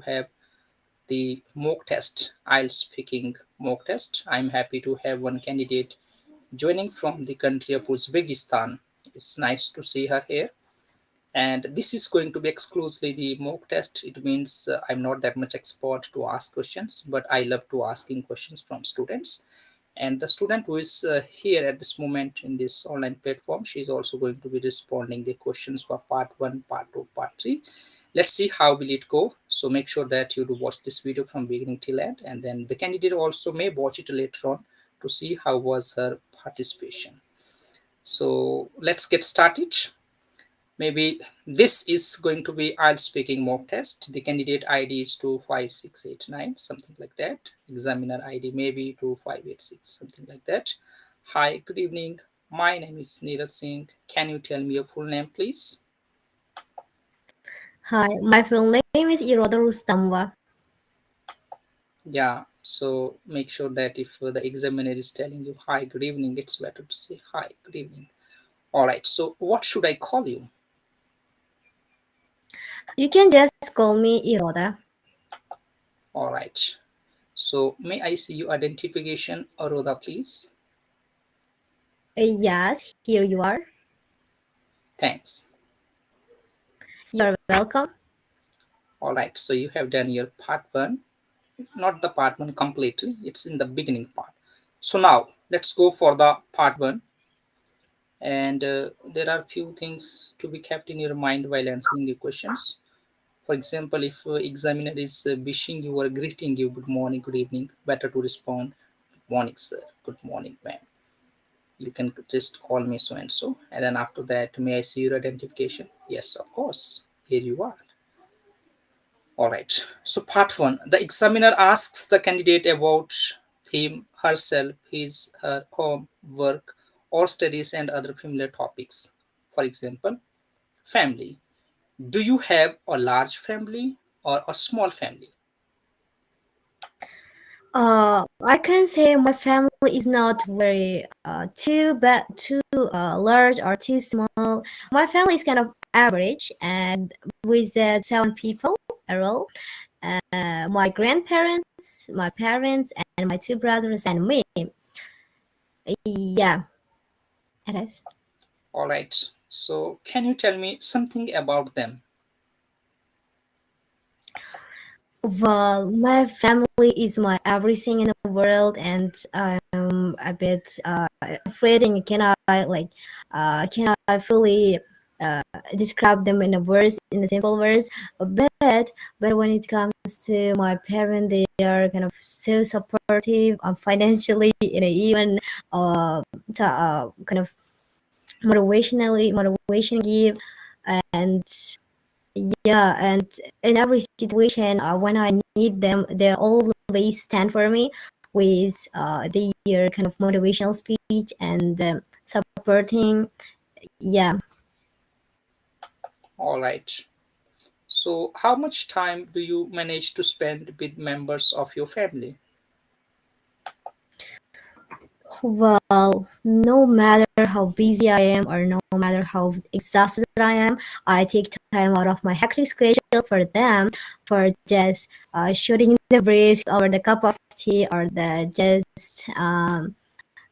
have the mock test, IELTS speaking mock test. I'm happy to have one candidate joining from the country of Uzbekistan. It's nice to see her here. And this is going to be exclusively the mock test. It means I'm not that much expert to ask questions, but I love to asking questions from students. And the student who is here at this moment in this online platform, she is also going to be responding the questions for part 1, part 2, part 3. Let's see how will it go. So make sure that you do watch this video from beginning till end, and then the candidate also may watch it later on to see how was her participation. So let's get started. Maybe this is going to be IELTS speaking mock test. The candidate ID is 25689, something like that. Examiner ID maybe 2586, something like that. Hi, good evening. My name is Neeraj Singh. Can you tell me your full name, please? Hi, my full name is Iroda Rustamova. Yeah, so make sure that if the examiner is telling you hi, good evening, it's better to say hi, good evening. All right, so what should I call you? You can just call me Iroda. All right, so may I see your identification, Aroda, please? Yes, here you are. Thanks. You're welcome. All right, so you have done your part one, not the part one completely, it's in the beginning part. So now let's go for the part one. And there are few things to be kept in your mind while answering the questions. For example, if examiner is wishing you or greeting you good morning, good evening, better to respond good morning, sir, good morning, ma'am. You can just call me so and so. And then after that, may I see your identification? Yes, of course. Here you are. All right. So part one, the examiner asks the candidate about him, herself, his, her home, work, or studies and other familiar topics. For example, family. Do you have a large family or a small family? I can say my family is not very too large or too small. My family is kind of average, and with 7 people around. My grandparents, my parents, and my 2 brothers and me. Yeah, it is. All right. So can you tell me something about them? Well, my family is my everything in the world, and I'm a bit afraid and cannot fully uh, describe them in a words in a simple words. But when it comes to my parents, they are kind of so supportive financially and even kind of motivation give and yeah, and in every situation, when I need them, they always stand for me with their kind of motivational speech and supporting. Yeah, All right. So how much time do you manage to spend with members of your family? well, no matter how busy I am or no matter how exhausted I am, I take time out of my hectic schedule for them, for just shooting the breeze over the cup of tea or the just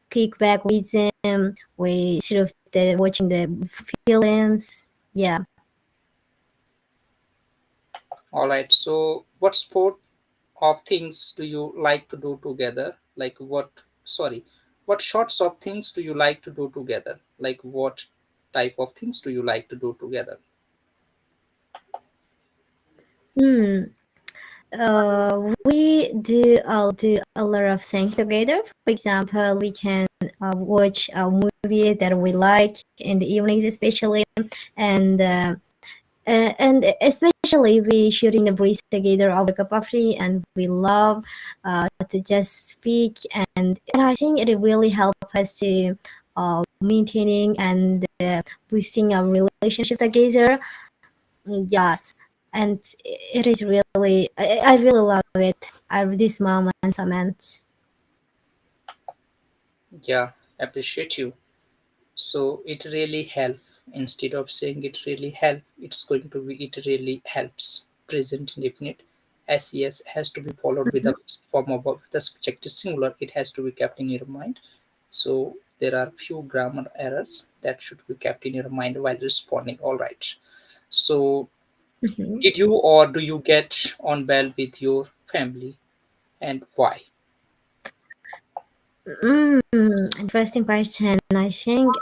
kick back with them. We sort of watching the films. Yeah. All right. So what sport of things do you like to do together? Like what, sorry, what sorts of things do you like to do together? Like what type of things do you like to do together? Hmm. We do a lot of things together. For example, we can watch a movie that we like in the evenings, especially, and especially we shooting the breeze together over cup of tea, and we love to just speak, and I think it really helps us to maintaining and boosting our relationship together. Yes, and it is really I really love it. This moments I meant. Yeah, appreciate you. So it really help. Instead of saying it really help, it's going to be it really helps. Present indefinite. SES has to be followed with a form of if the subject is singular, it has to be kept in your mind. So there are few grammar errors that should be kept in your mind while responding. All right. So Mhm. did you or do you get on well with your family, and why? Interesting question. I think,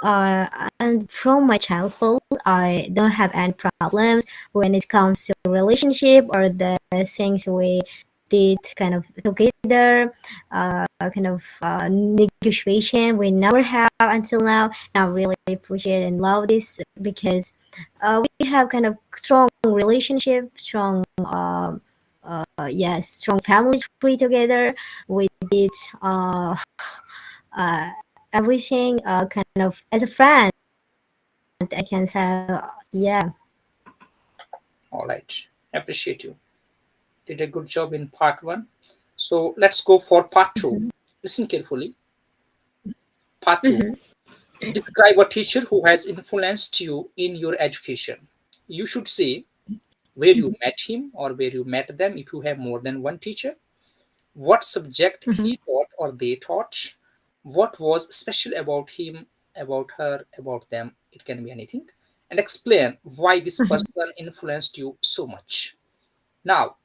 and from my childhood, I don't have any problems when it comes to relationship or the things we did kind of together, kind of negotiation we never have until now. And I really appreciate and love this because we have kind of strong relationship, strong, yes, strong family tree together. We did. Uh, Everything kind of as a friend, I can say, yeah. All right. Appreciate you. Did a good job in part one. So let's go for part two. Mhm. Listen carefully. Part two. Mhm. Describe a teacher who has influenced you in your education. You should say where you met him or where you met them if you have more than one teacher, what subject Mhm. he taught or they taught, what was special about him, about her, about them. It can be anything. And explain why this Mhm. person influenced you so much. Now,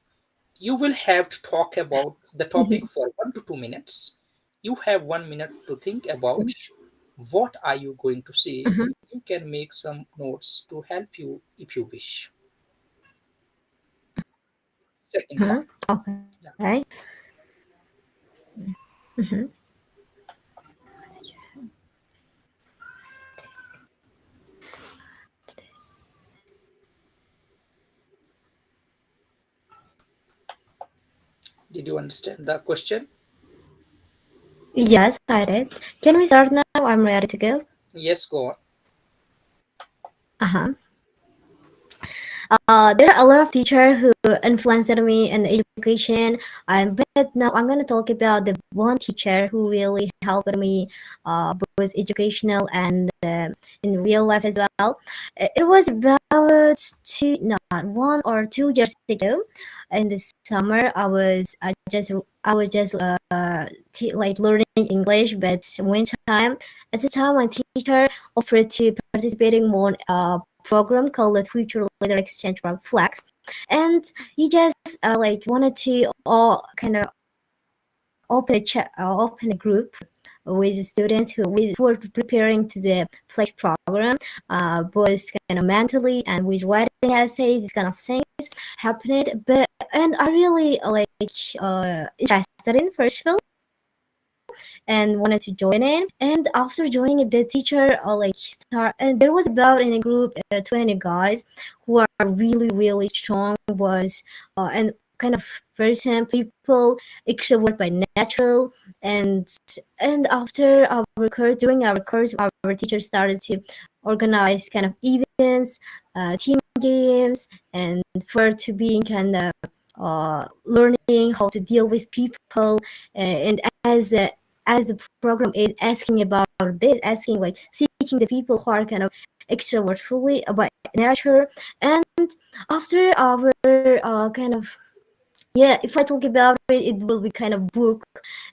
you will have to talk about the topic Mhm. for 1 to 2 minutes. You have 1 minute to think about what are you going to say. Mhm. You can make some notes to help you if you wish. Second part. Mhm. Yeah. Okay. Mhm. Did you understand the question? Yes, I did. Can we start now? I'm ready to go. Yes, go on. Uh-huh. There are a lot of teachers who influenced me in education, but now I'm gonna talk about the one teacher who really helped me, both educational and in real life as well. It was about not 1 or 2 years ago. In the summer, I was just like learning English, but one time at the time my teacher offered to participating more program called the Future Leader Exchange from Flex, and he just like wanted to all kind of open a group with students who were preparing to the Flex program, both kind of mentally and with writing essays, this kind of things happened. But and I really interested in first of all and wanted to join in. And after joining it, the teacher like start, and there was about in a group 20 guys who are really strong, was and kind of person people extrovert by natural. and and after our course during our course, our teacher started to organize kind of events, team games, and for to being kind of learning how to deal with people, and as the program is asking about this, asking like seeking the people who are kind of extrovert fully by nature. And after our kind of, yeah, if I talk about it, it will be kind of book.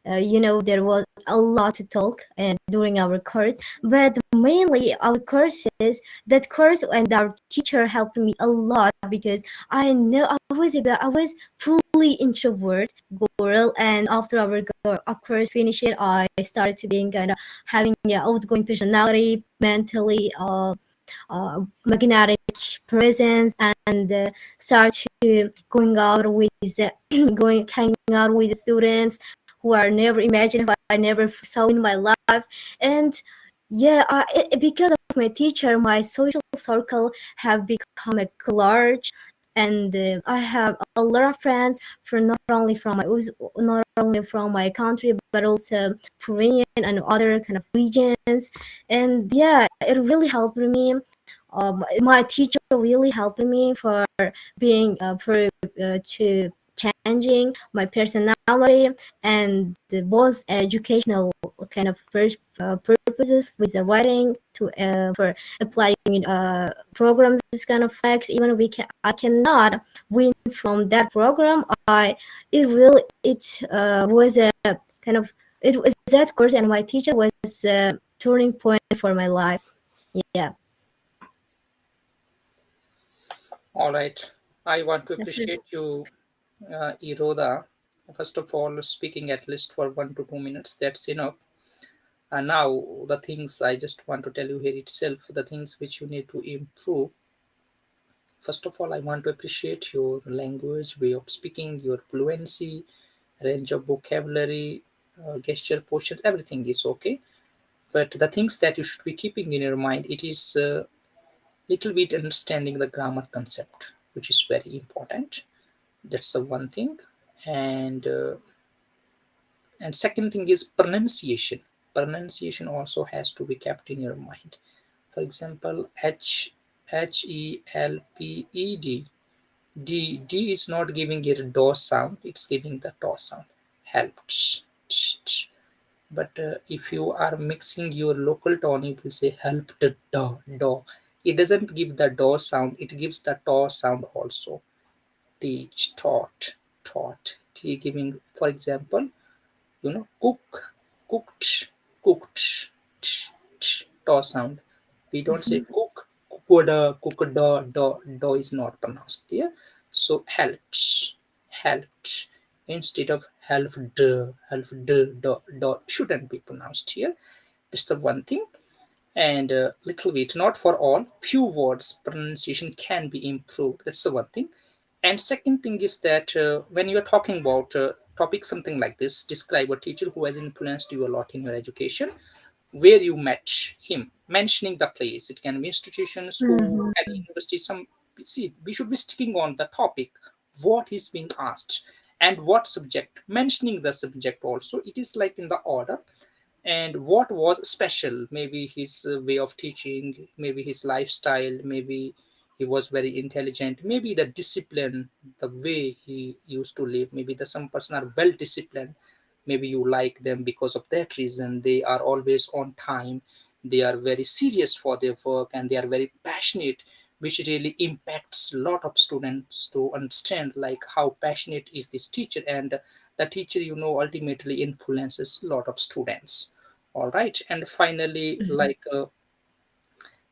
There was a lot to talk during our course, but mainly our courses, that course and our teacher helped me a lot because I know I was fully introvert girl, and after our course finished, I started to being kind of having an outgoing personality, mentally magnetic presence, and start to going out with going hanging out with students who are never imagined, I never saw in my life. And yeah, because of my teacher, my social circle have become a large, and I have a lot of friends from not only from my country but also Korean and other kind of regions. And yeah, it really helped me. My teacher really helped me for being for to changing my personality and both educational kind of purposes with the writing to for applying programs, this kind of facts. Even I cannot win from that program. It was a kind of it was that course, and my teacher was a turning point for my life. Yeah, All right. I want to definitely. appreciate you, Iroda. First of all, speaking at least for 1 to 2 minutes, that's enough. And now, the things I just want to tell you here itself, the things which you need to improve. First of all, I want to appreciate your language, way of speaking, your fluency, range of vocabulary, gesture, postures, everything is okay. But the things that you should be keeping in your mind, it is little bit understanding the grammar concept, which is very important. That's the one thing. And uh, and second thing is pronunciation also has to be kept in your mind. For example, Helped. D is not giving a do sound, it's giving the to sound. Helped. But if you are mixing your local tone, you will say helped do. It doesn't give the do sound, it gives the to sound also. Teach, taught. T giving, for example, cooked, cooked, to sound. We don't say cook, cooked, do is not pronounced there. So helped instead of helped, do shouldn't be pronounced here. That's the one thing. And little bit, not for all, few words pronunciation can be improved. That's the one thing. And second thing is that when you are talking about topics something like this, describe a teacher who has influenced you a lot in your education, where you met him, mentioning the place. It can be institution, school, Mhm. any university. Some, see, we should be sticking on the topic, what is being asked, and what subject. Mentioning the subject also. It is like in the order. And what was special, maybe his way of teaching, maybe his lifestyle, maybe he was very intelligent, maybe the discipline, the way he used to live. Maybe the some person are well disciplined, maybe you like them because of that reason. They are always on time, they are very serious for their work, and they are very passionate, which really impacts a lot of students to understand like how passionate is this teacher. And the teacher, ultimately influences a lot of students. All right. And finally, like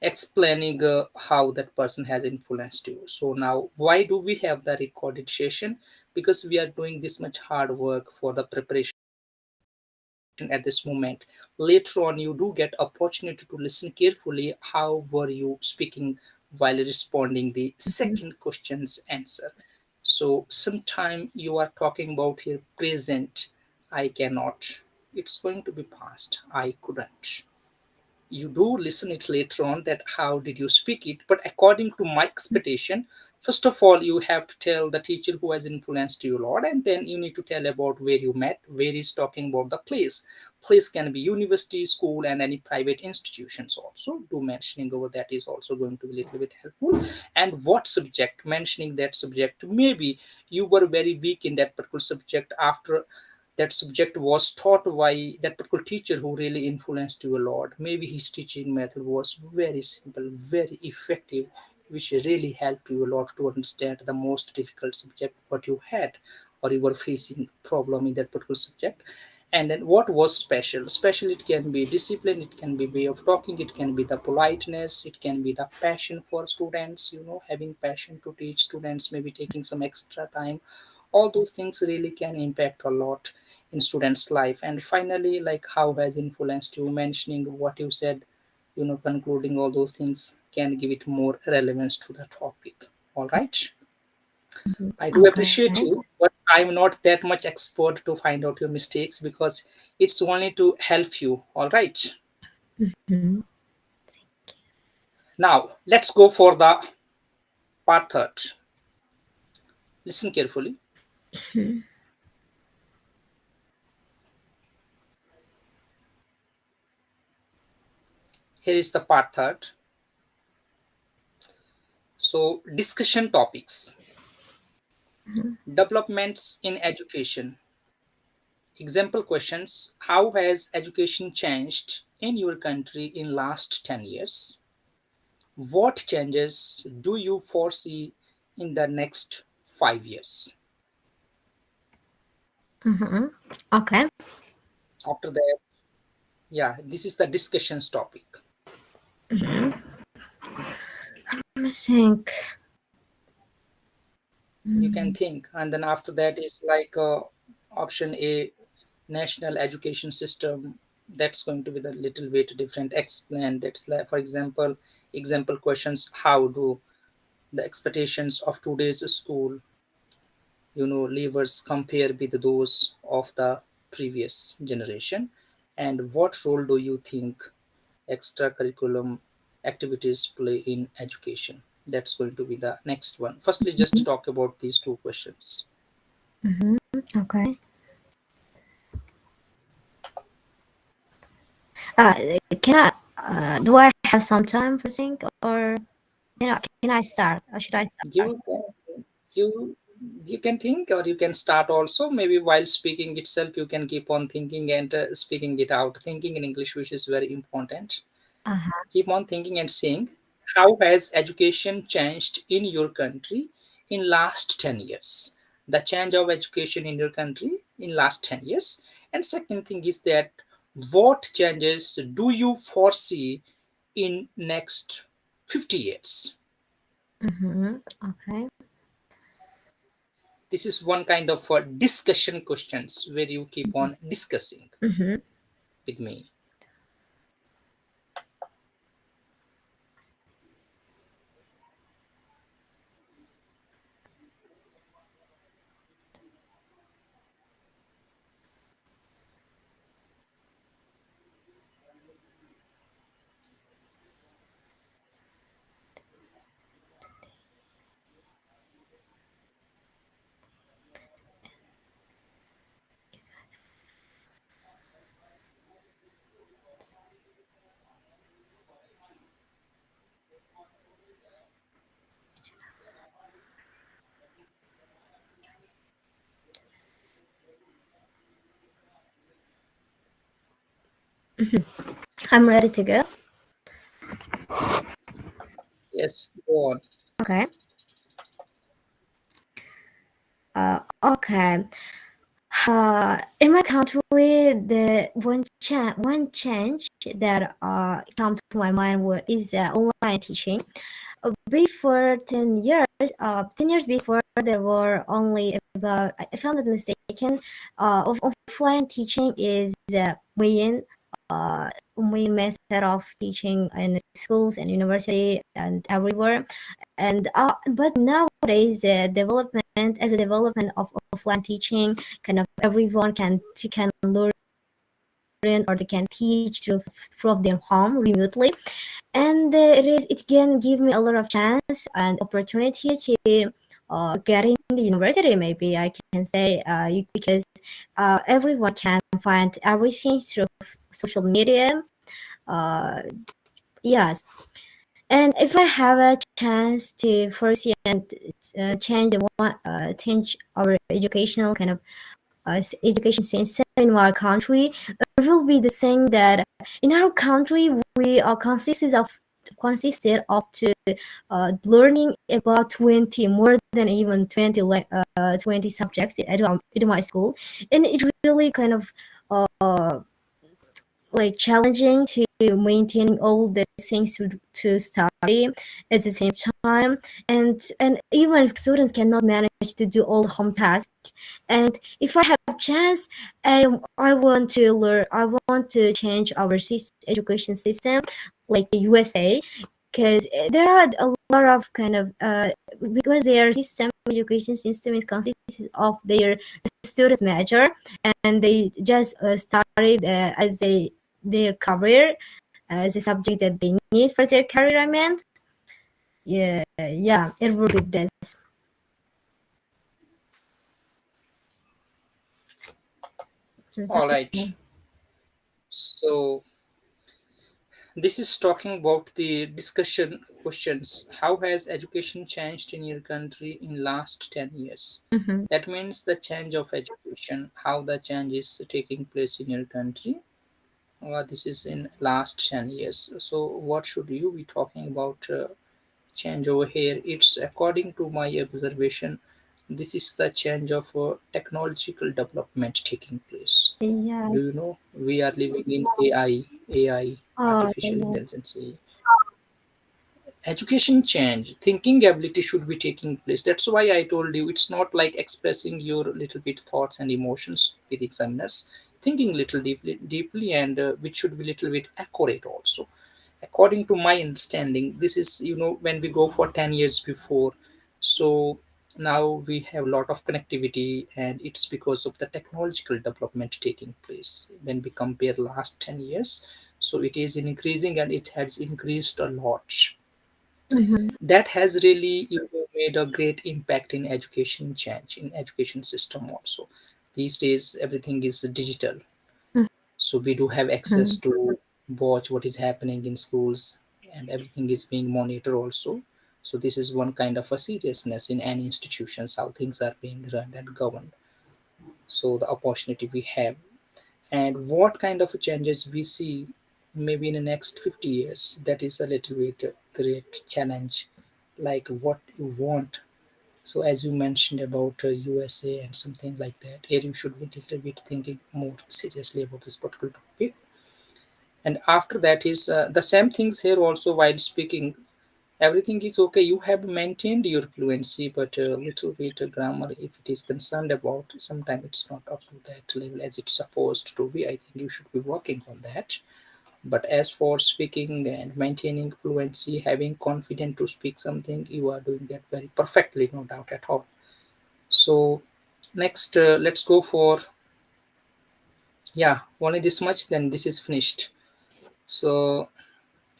explaining how that person has influenced you. So now, why do we have the recorded session? Because we are doing this much hard work for the preparation at this moment. Later on, you do get opportunity to listen carefully. How were you speaking while responding the second question's answer? So sometime you are talking about here present. I cannot. It's going to be past. I couldn't. You do listen it later on that how did you speak it. But according to my expectation, first of all you have to tell the teacher who has influenced you a lot, and then you need to tell about where you met, where is talking about the place can be university, school, and any private institutions also. Do mentioning over that is also going to be a little bit helpful. And what subject, mentioning that subject, maybe you were very weak in that particular subject. After that subject was taught by that particular teacher who really influenced you a lot. Maybe his teaching method was very simple, very effective, which really helped you a lot to understand the most difficult subject what you had, or you were facing problem in that particular subject. And then what was special? Special, it can be discipline, it can be way of talking, it can be the politeness, it can be the passion for students, having passion to teach students, maybe taking some extra time. All those things really can impact a lot in students life. And finally, like how has influenced you, mentioning what you said, concluding all those things can give it more relevance to the topic. All right. I do appreciate Okay. you, but I'm not that much expert to find out your mistakes, because it's only to help you. All right. Mhm. Now let's go for the part third. Listen carefully. Here is the part third. So discussion topics. Developments in education. Example questions: how has education changed in your country in last 10 years? What changes do you foresee in the next 5 years? Mm-hmm. Okay. After that, yeah, this is the discussions topic. Let me think. You can think, and then after that is like option A, national education system. That's going to be the little bit different explain. That's like, for example, example questions: how do the expectations of today's school, leavers compare with those of the previous generation, and what role do you think extracurriculum activities play in education? That's going to be the next one. Firstly, just talk about these two questions. Mm-hmm. Okay. Uh, can I? Do I have some time for think, or can I start, or should I start? You you you can think, or you can start also. Maybe while speaking itself you can keep on thinking and speaking it out, thinking in English, which is very important. Uh-huh. Keep on thinking and saying, how has education changed in your country in last 10 years? The change of education in your country in last 10 years. And second thing is that, what changes do you foresee in next 50 years? Mm-hmm. Okay. This is one kind of discussion questions where you keep on discussing Mm-hmm. with me. I'm ready to go. Yes, go on. Okay. Okay. In my country, the one change that come to my mind is online teaching. Before 10 years before, there were only about, if I'm not mistaken, of offline teaching is uh, main method of teaching in schools and university and everywhere. And but nowadays, development of offline teaching, kind of everyone can learn or they can teach from their home remotely, and it can give me a lot of chance and opportunity to get in the university, maybe I can say, because everyone can find everything through social media. uh, yes, and if I have a chance to foresee and change our educational kind of education system in our country, it will be the thing that in our country we are consisted of to learning about 20, more than even 20 20 subjects at my school, and it really kind of uh, like challenging to maintain all the things to study at the same time, and even if students cannot manage to do all the home tasks. And if I have a chance, I want to learn, I want to change our education system like the USA, because there are a lot of kind of because their education system is consisted of their students major, and they just started as their career as a subject that they need for their career. I meant, yeah, it will be this. So All that's right. So This is talking about the discussion questions. How has education changed in your country in last 10 years? Mm-hmm. That means the change of education, how the change is taking place in your country. This is in last 10 years. So what should you be talking about change over here? It's according to my observation, this is the change of technological development taking place. Yes. Do you know we are living in AI, Oh, artificial yeah. intelligence, education change, thinking ability should be taking place. That's why I told you it's not like expressing your little bit thoughts and emotions with examiners, thinking little deeply, and which should be little bit accurate also. According to my understanding, this is, when we go for 10 years before, so now we have a lot of connectivity, and it's because of the technological development taking place. When we compare last 10 years, so it is increasing, and it has increased a lot. Mm-hmm. That has really, made a great impact in education change, in education system also. These days everything is digital, so we do have Mm-hmm. access to watch what is happening in schools, and everything is being monitored also. So this is one kind of a seriousness in any institutions, how things are being run and governed. So the opportunity we have, and what kind of changes we see maybe in the next 50 years, that is a little bit great challenge, like what you want. So as you mentioned about USA and something like that, here you should be a little bit thinking more seriously about this particular topic. And after that is the same things here also. While speaking, everything is okay, you have maintained your fluency, but a little bit grammar, if it is concerned about, sometimes it's not up to that level as it's supposed to be. I think you should be working on that. But as for speaking and maintaining fluency, having confidence to speak something, you are doing that very perfectly, no doubt at all. So next, let's go for, yeah, only this much, then this is finished. So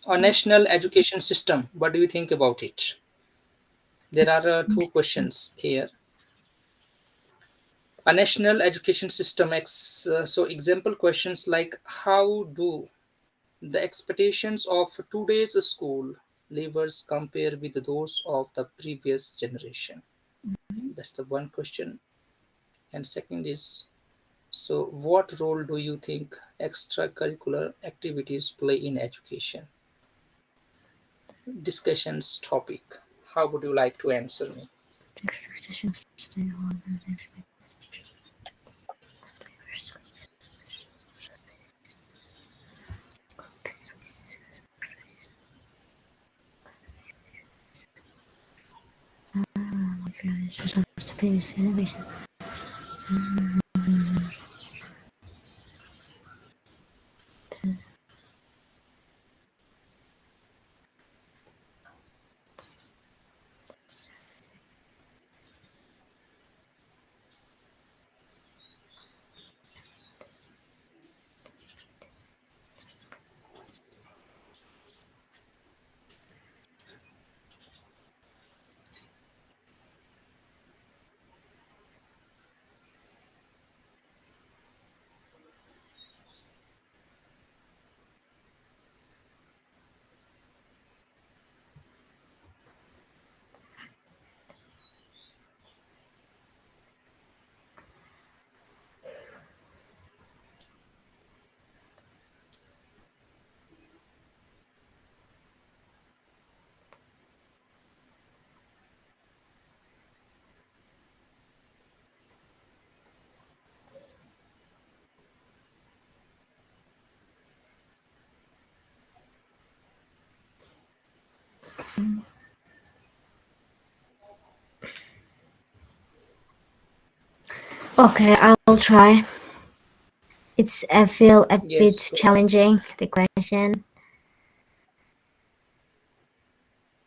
a national education system, what do you think about it? There are two questions here. A national education system, so example questions like, how do the expectations of today's school leavers compare with those of the previous generation? That's the one question. And second is, so what role do you think extracurricular activities play in education? Discussions topic. How would you like to answer me? Okay, I'll try. I feel a Yes, bit go ahead. challenging, the question.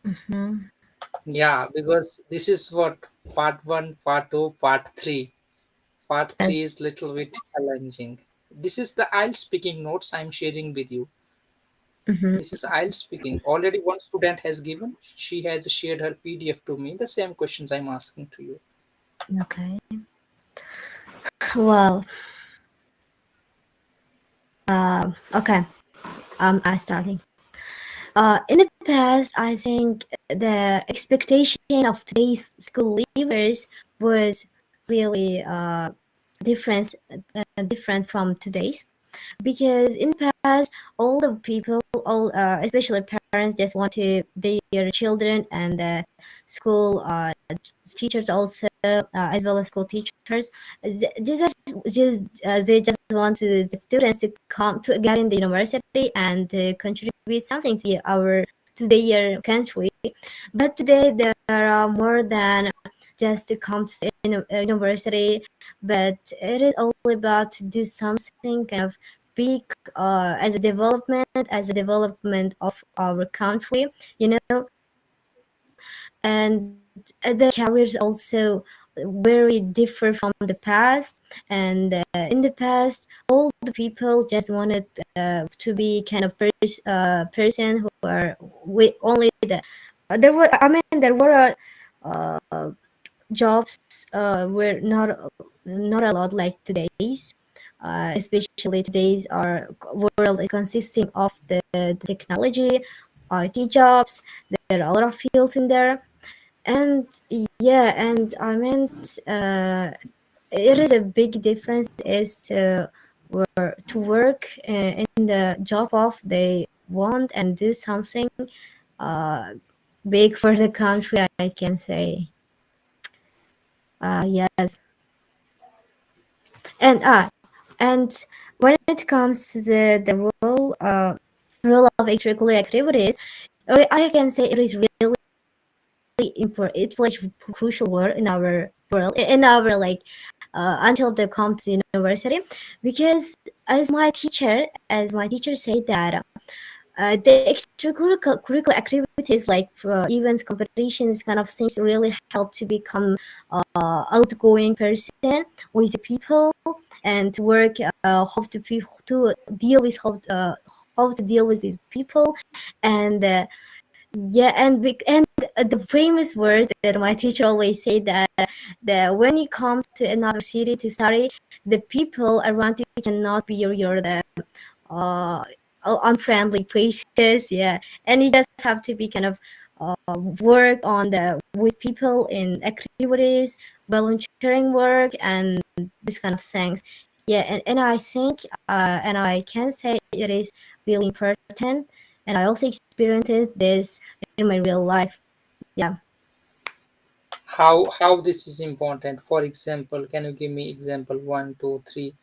Mhm. Yeah, because this is what part one, part two, part three. Part Yes. three is little bit challenging. This is the IELTS speaking notes I'm sharing with you. Mhm. This is IELTS speaking. Already one student has given. She has shared her PDF to me. The same questions I'm asking to you. Okay. Well, okay. I starting. In the past, I think the expectation of today's school leavers was really different from today's, because in the past all the people, all especially parents, just want to their children, and the school teachers also, as well as school teachers, they just want to, the students to come to get in the university and contribute something to our to their country. But today there are more than just to come to university, but it is all about to do something kind of big, as a development of our country, you know. And the careers also very differ from the past. And in the past, all the people just wanted to be kind of person who are with only the there were, I mean, there were uh, jobs were not a lot like today's, especially today's our world is consisting of the technology, IT jobs. There are a lot of fields in there, and yeah, and I meant it is a big difference is to work in the job of they want and do something uh, big for the country, I can say. Yes. And when it comes to the role of extracurricular activities, or I can say it is really important. It plays crucial role in our world, in our like until they come to university, because as my teacher said that the extracurricular activities like events, competitions, kind of things really help to become outgoing person with the people, and to work to deal with how to deal with people. And yeah, and the famous word that my teacher always say that when you come to another city to study, the people around you cannot be your the uh, unfriendly faces. Yeah, and you just have to be kind of work on the with people in activities, volunteering work, and this kind of things. Yeah, and I think and I can say it is really important, and I also experienced this in my real life. Yeah. How this is important? For example, can you give me example one, two, three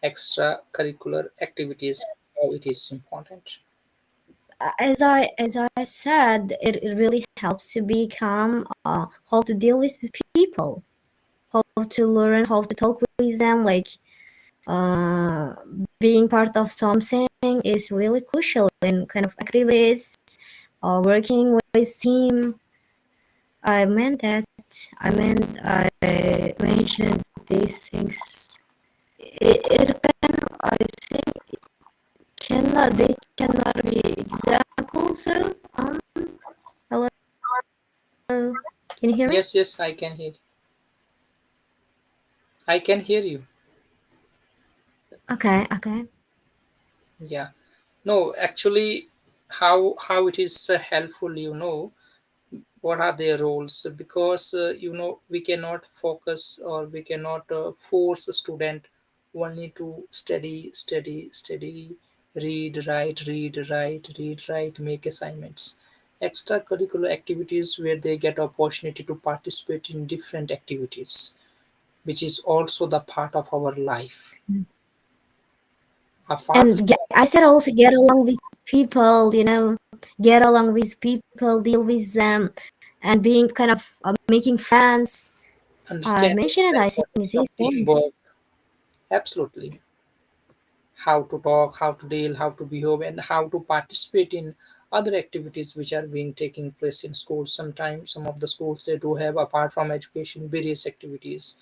extracurricular activities? How it is important? As I said, it really helps to become how to deal with people, how to learn how to talk with them, like uh, being part of something is really crucial in kind of activities, working with team. I meant that. I mentioned these things. It can, I think, they cannot be examples. So, hello, can you hear me? Yes, yes, I can hear. I can hear you. Okay, okay. Yeah. No, actually, how it is helpful, what are their roles, because we cannot focus, or we cannot force a student only to study, read, write, make assignments. Extracurricular activities where they get opportunity to participate in different activities, which is also the part of our life apart And from I said also get along with people, get along with people, deal with them, and being kind of making friends. I understanding mentioned the it, I think, importance of these points. teamwork. Absolutely. How to talk, how to deal, how to behave, and how to participate in other activities which are being taking place in schools. Sometimes some of the schools they do have, apart from education, various activities,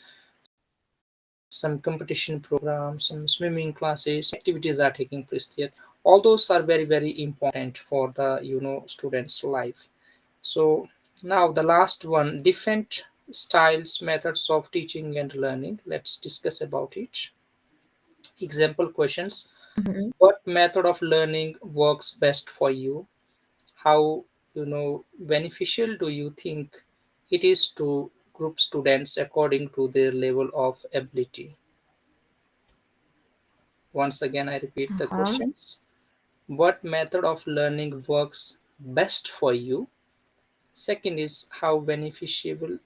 some competition programs, some swimming classes, so many activities are taking place there. All those are very, very important for the students' life. So now the last one, different styles, methods of teaching and learning. Let's discuss about it. Example questions: Mhm. what method of learning works best for you? how beneficial do you think it is to group students according to their level of ability? Once again, I repeat the Uh-huh. questions. What method of learning works best for you? Second is how beneficial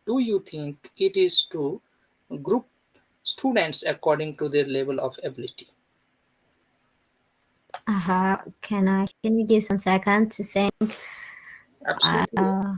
do you think it is to group students according to their level of ability? Uh-huh. Can you give some seconds to think? Absolutely. Uh,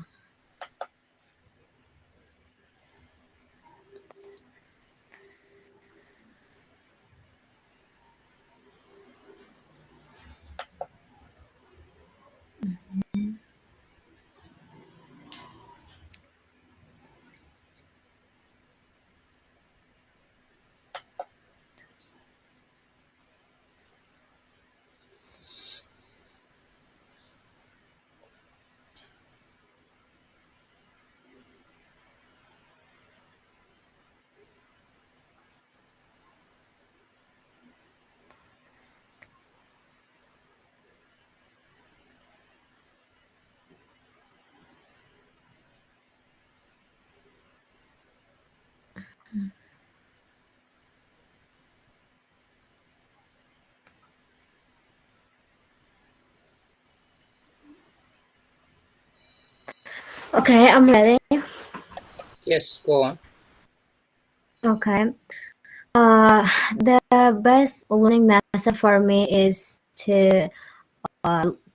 okay, I'm ready. Yes, go on. Okay. Uh, the best learning method for me is to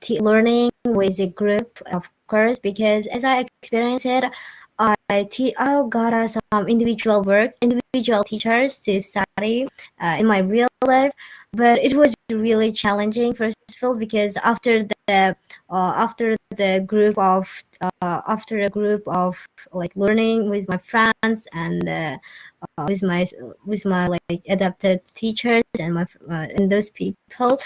learning with a group, of course, because as I experienced it, I got some individual teachers to study in my real life, but it was really challenging first of all because after the group of after a group of like learning with my friends and with my like adapted teachers and those people.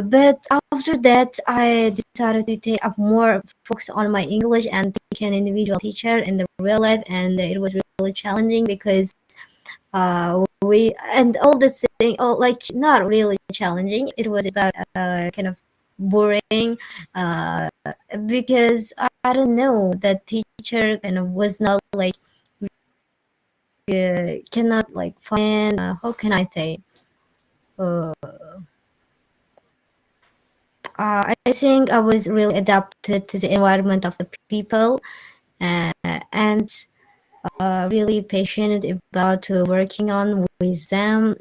But after that, I decided to take up more focus on my English and take an individual teacher in the real life, and it was really challenging because we and all the thing, oh, like not really challenging. It was about kind of boring because I don't know that teacher kind of was not like cannot like find how can I say uh, I think I was really adapted to the environment of the people and really passionate about working on with them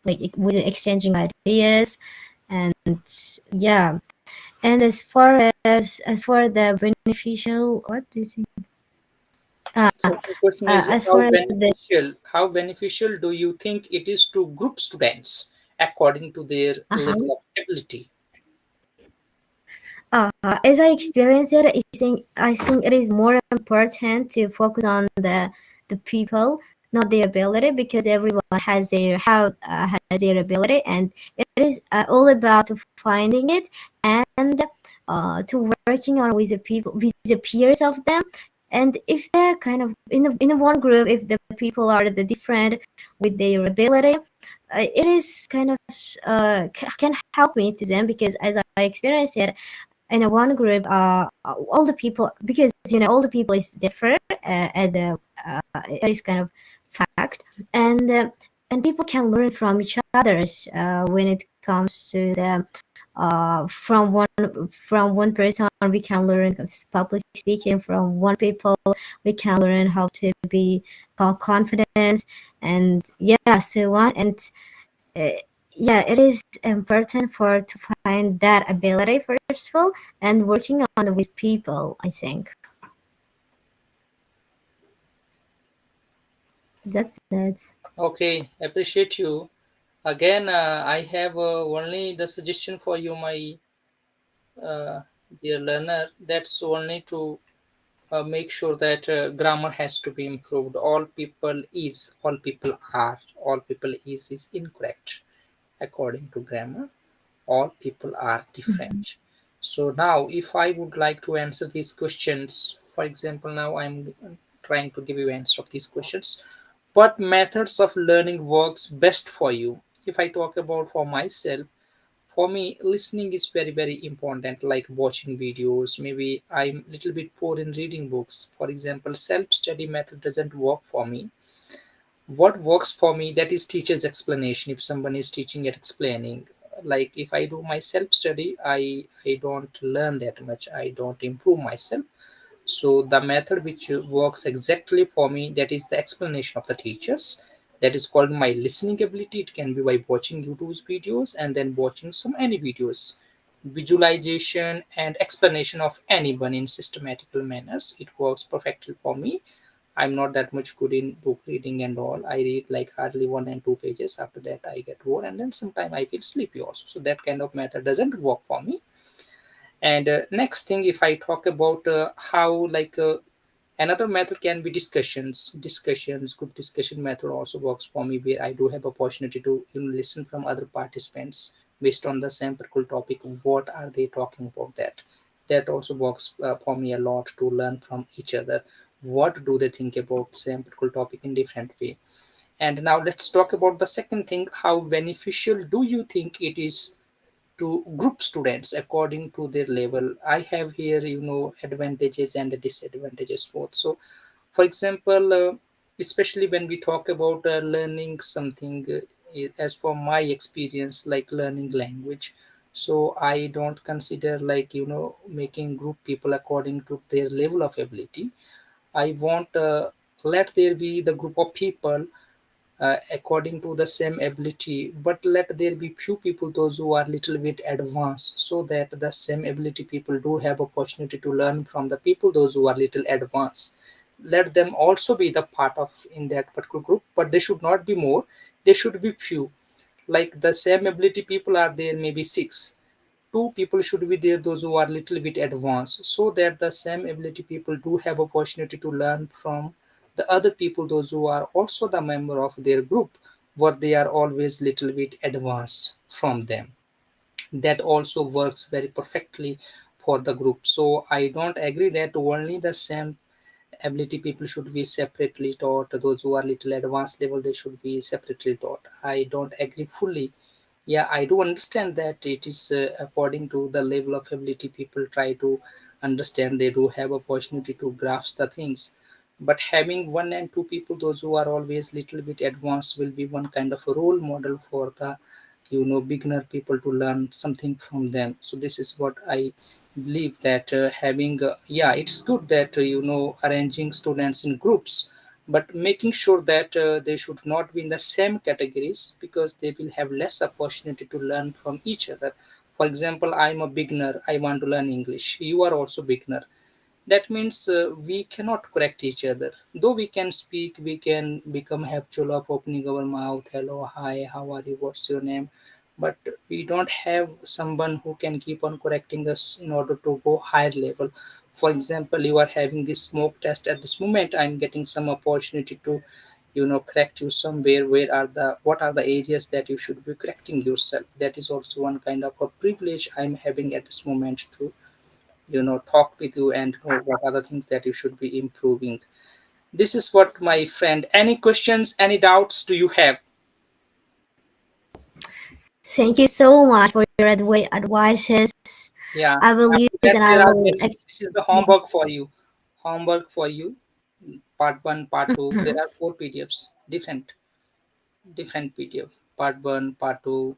like with exchanging ideas and yeah. And as for the beneficial, what do you think? Uh, So the question is as for the how beneficial do you think it is to group students according to their uh-huh. level of ability? As I experience it, I think it is more important to focus on the people, not their ability, because everyone has their ability, and it is all about finding it and to working on with the people, with the peers of them. And if they're kind of in a one group, if the people are the different with their ability, it is kind of can help me to them because as I experience it in a one group all the people because all the people is different it is kind of fact and people can learn from each others when it comes to the from one person we can learn public speaking from one people we can learn how to be confident and yeah so on and uh, yeah, it is important for to find that ability first of all and working on it with people. I think that's it. Okay, appreciate you. Again, I have only the suggestion for you, my uh, dear learner. That's only to make sure that grammar has to be improved. All people are, all people is incorrect according to grammar. All people are Mhm. different. So now, if I would like to answer these questions, for example, now I'm trying to give you answer of these questions. What methods of learning works best for you? If I talk about for myself, For me, listening is very very important, like watching videos. Maybe I'm a little bit poor in reading books. For example, self study method doesn't work for me. What works for me, that is teacher's explanation. If someone is teaching and explaining, like if I do my self study, I don't learn that much, I don't improve myself. So the method which works exactly for me, that is the explanation of the teachers. That is called my listening ability. It can be by watching YouTube's videos and then watching some any videos, visualization and explanation of anyone in systematical manners. It works perfectly for me. I'm not that much good in book reading and all. I read like hardly 1 and 2 pages. After that, I get bored, and then sometimes I feel sleepy also. So that kind of method doesn't work for me. And next thing, if I talk about how like another method can be discussions. Discussions, group discussion method also works for me, where I do have opportunity to listen from other participants based on the same particular topic. What are they talking about? That also works for me a lot, to learn from each other. What do they think about same particular topic in different way? And now let's talk about the second thing. How beneficial do you think it is to group students according to their level? I have here, advantages and disadvantages both. So for example, especially when we talk about learning something, as for my experience, like learning language, so I don't consider like making group people according to their level of ability. I want let there be the group of people according to the same ability, but let there be few people those who are little bit advanced, so that the same ability people do have opportunity to learn from the people those who are little advanced. Let them also be the part of in that particular group, but they should not be more, they should be few. Like the same ability people are there, maybe six, two people should be there those who are little bit advanced, so that the same ability people do have opportunity to learn from the other people those who are also the member of their group, what they are always little bit advanced from them. That also works very perfectly for the group. So I don't agree that only the same ability people should be separately taught. Those who are little advanced level, they should be separately taught. I don't agree fully. Yeah, I do understand that it is according to the level of ability people try to understand. They do have opportunity to grasp the things, but having one and two people, those who are always little bit advanced, will be one kind of a role model for the beginner people to learn something from them. So this is what I believe, that having yeah, it's good that arranging students in groups, but making sure that they should not be in the same categories, because they will have less opportunity to learn from each other. For example, I'm a beginner, I want to learn English, you are also beginner. That means we cannot correct each other. Though we can speak, we can become habitual of opening our mouth, hello, hi, how are you, what's your name, but we don't have someone who can keep on correcting us in order to go higher level. For example, you are having this smoke test at this moment, I'm getting some opportunity to correct you somewhere. Where are the what are the areas that you should be correcting yourself? That is also one kind of a privilege I'm having at this moment, to talk with you and know what are the things that you should be improving. This is what, my friend. Any questions, any doubts do you have? Thank you so much for your advices. Yeah, I will use after that and I there are will many. This is the homework for you. Homework for you. Part 1, part 2, there Mhm. are 4 PDFs, different PDF. Part 1, part 2,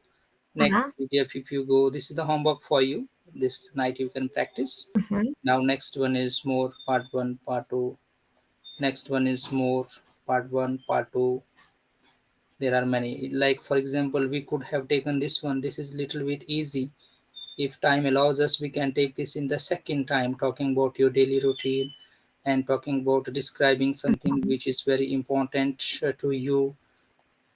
next Uh-huh. PDF. If you go, this is the homework for you. This night you can practice. Mhm. Now next one is more, part 1, part 2. Next one is more, part 1, part 2. There are many. Like for example, we could have taken this one. This is little bit easy. If time allows us, we can take this in the second time, talking about your daily routine and talking about describing something which is very important to you,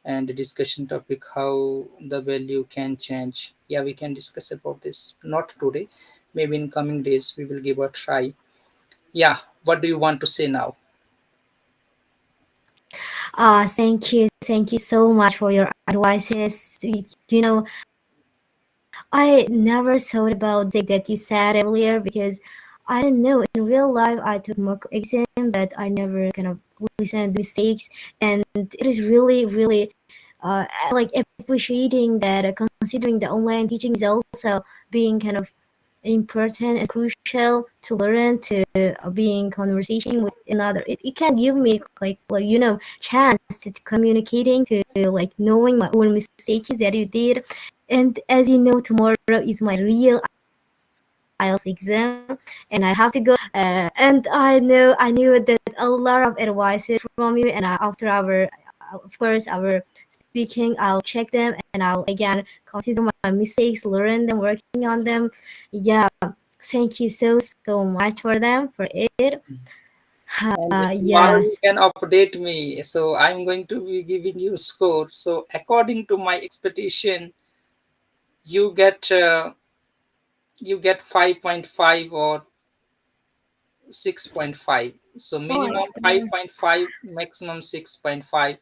and the discussion topic, how the value can change. Yeah, we can discuss about this. Not today, maybe in coming days we will give a try. Yeah, what do you want to say now? Thank you so much for your advices. I never thought about the that you said earlier because I don't know. In real life, I took mock exam, but I never kind of listen to mistakes, and it is really, really like appreciating that considering the online teaching is also being kind of important and crucial to learn to being conversation with another. It can give me like, well, chance to communicating, to like knowing my own mistakes that you did. And as you know, tomorrow is my real IELTS exam, and I have to go. And I knew that a lot of advices from you, and after our, of course, our speaking, I'll check them and I'll again consider my mistakes, learn them, working on them. Yeah, thank you so much for them for it. And tomorrow Yes. you can update me. So I'm going to be giving you score. So according to my expectation, you get 5.5 or 6.5. So Oh my minimum goodness. 5.5, maximum 6.5.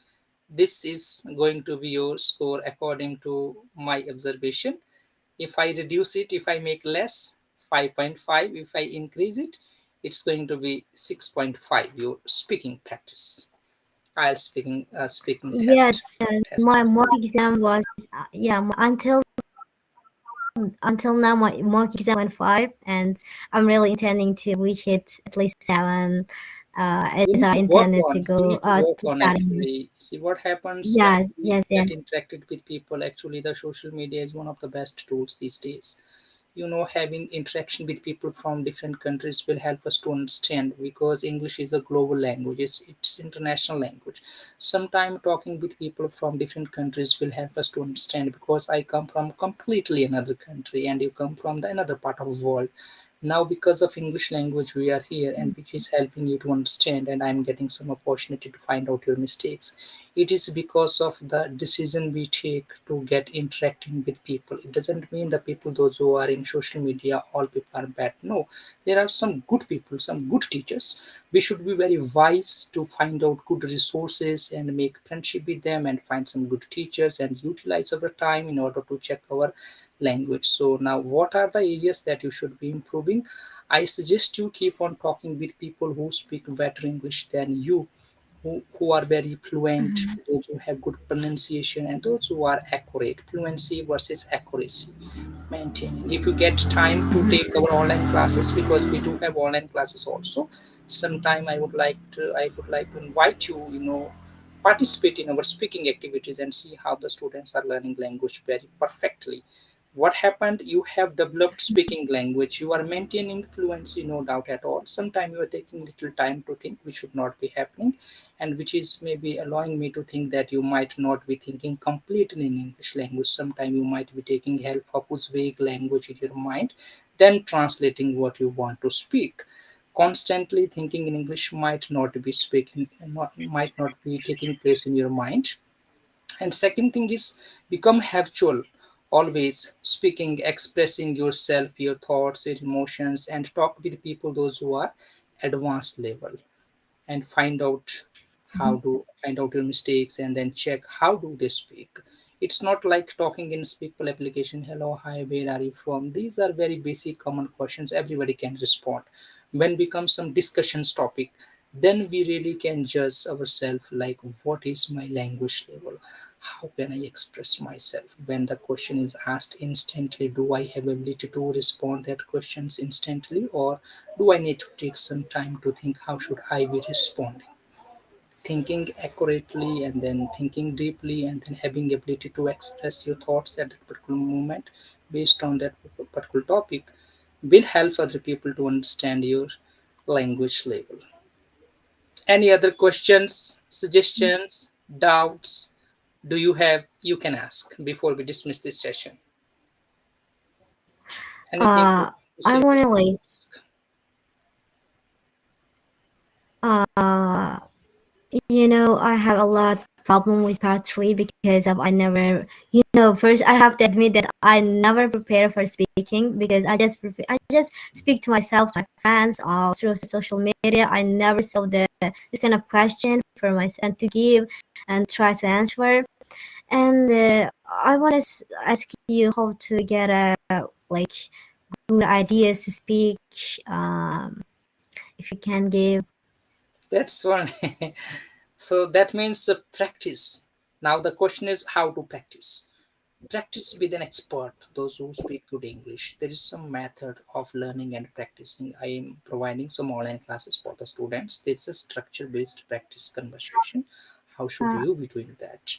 This is going to be your score according to my observation. If I reduce it, if I make less, 5.5. If I increase it, it's going to be 6.5. Your speaking practice. IELTS speaking test. Yes, and Test. my mock exam was until now my mock exam went 5, and I'm really intending to reach it at least 7, You as need I to work intended to on. You go need to work to on study. actually. See what happens when Yes, we yes, get yes. interacted with people. Actually, the social media is one of the best tools these days. Having interaction with people from different countries will help us to understand, because English is a global language. It's international language. Sometime talking with people from different countries will help us to understand, because I come from completely another country and you come from the another part of the world. Now because of English language we are here, and which is helping you to understand, and I'm getting some opportunity to find out your mistakes. It is because of the decision we take to get interacting with people. It doesn't mean the people those who are in social media all people are bad. No, there are some good people, some good teachers. We should be very wise to find out good resources and make friendship with them, and find some good teachers and utilize our time in order to check our language. So now what are the areas that you should be improving? I suggest you keep on talking with people who speak better English than you, who are very fluent, Mhm. those who have good pronunciation, and those who are accurate. Fluency versus accuracy, maintaining. If you get time to Mhm. take our online classes, because we do have online classes also, sometime I would like to invite you, participate in our speaking activities and see how the students are learning language very perfectly. What happened? You have developed speaking language, you are maintaining fluency, no doubt at all. Sometimes you are taking little time to think, which should not be happening, and which is maybe allowing me to think that you might not be thinking completely in English language. Sometimes you might be taking help of Uzbek language in your mind, then translating what you want to speak. Constantly thinking in English might not be taking place in your mind. And second thing is, become habitual, always speaking, expressing yourself, your thoughts, your emotions, and talk with people those who are advanced level, and find out your mistakes, and then check how do they speak. It's not like talking in speakable application, hello, hi, where are you from. These are very basic common questions everybody can respond. When becomes some discussions topic, then we really can judge ourselves, like what is my language level, how can I express myself. When the question is asked instantly, do I have ability to respond that questions instantly, or do I need to take some time to think how should I be responding? Thinking accurately, and then thinking deeply, and then having ability to express your thoughts at that particular moment based on that particular topic will help other people to understand your language level. Any other questions, suggestions, doubts do you have? You can ask before we dismiss this session. Anything you Uh, want to I say? want to like, Ask. uh, I have a lot problem with part 3 because of I never, first I have to admit that I never prepare for speaking, because I just speak to myself, to my friends, through social media. I never saw this kind of question for myself to give and try to answer. And I want to ask you how to get like good ideas to speak. If you can give. That's one. So that means practice. Now the question is how to practice. Practice with an expert, those who speak good English. There is some method of learning and practicing. I am providing some online classes for the students. There's a structure based practice conversation. How should you be doing that?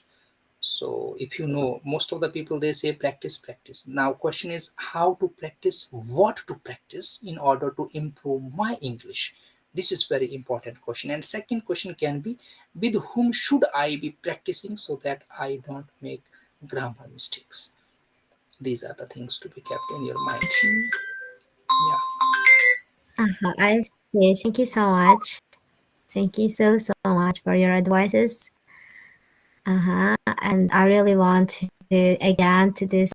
So if you know, most of the people they say practice, practice. Now question is how to practice, what to practice in order to improve my English. This is very important question. And second question can be, with whom should I be practicing so that I don't make grammar mistakes. These are the things to be kept in your mind. Yeah. I see. Thank you so much. Thank you so much for your advices. And I really want to again to do